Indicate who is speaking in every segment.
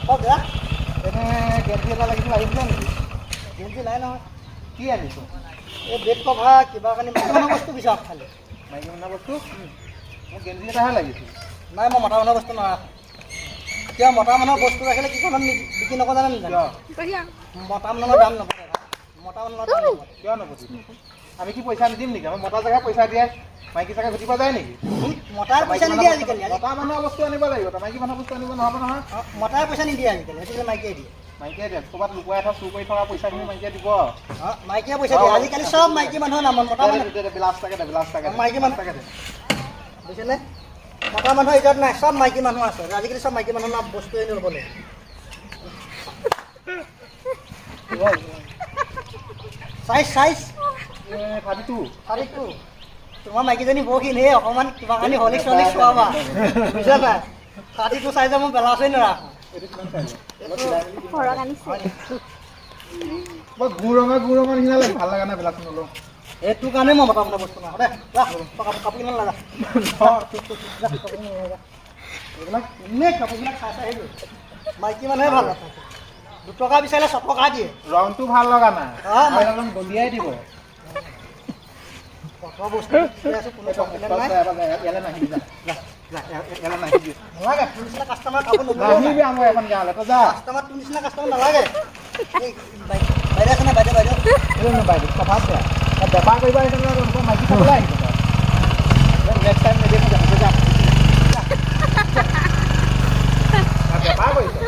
Speaker 1: কওক দাদা
Speaker 2: এনে গেঞ্জি এটা লাগিছিল আহিছিলে নেকি?
Speaker 1: গেঞ্জি নাই নহয়
Speaker 2: কি আনিছো?
Speaker 1: এই বেড কভাৰ কিবা কানি মানুহ বস্তু বিচাৰক খালি
Speaker 2: মাইকী মানুহৰ বস্তু? মোক গেঞ্জি এটাহে লাগিছিল।
Speaker 1: নাই মই মতা মানুহৰ বস্তু নাৰাখোঁ কিয় মতা মানুহৰ বস্তু ৰাখিলে কিছুমান বিক্ৰী নকৰে জানে নেজানে মতা মানুহৰ দাম নপৰে মতা মানুহৰ দাম নপৰে
Speaker 2: কিয় নপঠিব? আমি কি পইচা নিদিম নেকি? আমাৰ মতা জেগা পইচা দিয়ে মাইকী জেগা ঘটিব যায় নেকি?
Speaker 1: মতাই পইচা নিদিয়ে আজিকালি
Speaker 2: মতা মানুহৰ বস্তু আনিব লাগিব, মাইকী মানুহৰ বস্তু আনিব নহ'ব নহয়।
Speaker 1: মতাই পইচা নিদিয়ে আজিকালি আজিকালি মাইকীয়ে দিয়ে
Speaker 2: মাইকীয়ে দিয়ে ক'ৰবাত লুকুৱাই থোৱা চুৰ কৰি থকা পইচাখিনি মাইকীয়ে দিব।
Speaker 1: মাইকীয়ে পইচা দিয়ে আজিকালি চব মাইকী মানুহৰ নামত মতা মানুহ
Speaker 2: বিলাচ থাকে দে বিলাচ থাকে
Speaker 1: মাইকী মানুহ
Speaker 2: থাকে দে
Speaker 1: বুজিছেনে মতা মানুহৰ ইজত নাই চব মাইকী মানুহ আছে আজিকালি চব মাইকী মানুহৰ নাম বস্তু এনে ল'ব লাগে চাইজ চাইজ 32 তোমাৰ মাইকীজনী বৰ ক্ষীণ হে অকণমান কিবা কানি হলিক্স চলিক্স খোৱাবা বুজিছা নাই 32 চাইজৰ মই বেলাচেই নাৰাখোঁ
Speaker 2: গু ৰঙা নিচিনা লাগে ভাল লগা নাই বিলাচ নলওঁ
Speaker 1: এইটো কাৰণে মই মতা মানুহ বস্তু নাৰাখোঁ দে কাপোৰ কিমান লাগা এইবিলাক এনেই কাপোৰবিলাক চাই চাই আহিলোঁ মাইকী মানুহে ভাল নাথাকে 2 টকা বিচাৰিলে 6 টকা দিয়ে
Speaker 2: ৰংটো ভাল লগা নাই অলপ গলিয়াই দিব
Speaker 1: কত বস্তু আছে কোনো কমপ্লেইন নাই
Speaker 2: ইয়ালৈ নাহিবি ইয়ালৈ নাহিবি
Speaker 1: নালাগে তোৰ নিচিনা কাষ্টমাৰ কাপোৰ নবনাও
Speaker 2: নাহিবি আমাৰ এখন গাঁৱলৈ তই যা
Speaker 1: কাষ্টমাৰ তোৰ নিচিনা কাষ্টমাৰ নালাগে এই বাইদেউ আছে নে বাইদেউ
Speaker 2: বাইদেউ কথা বেয়া বেপাৰ কৰিব আহিছে মাইকী খাবলৈ আহিছে নেক্সট টাইম নেদেখোঁ যা বেপাৰ কৰিছে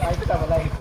Speaker 2: মাইকী চাবলৈ আহিছে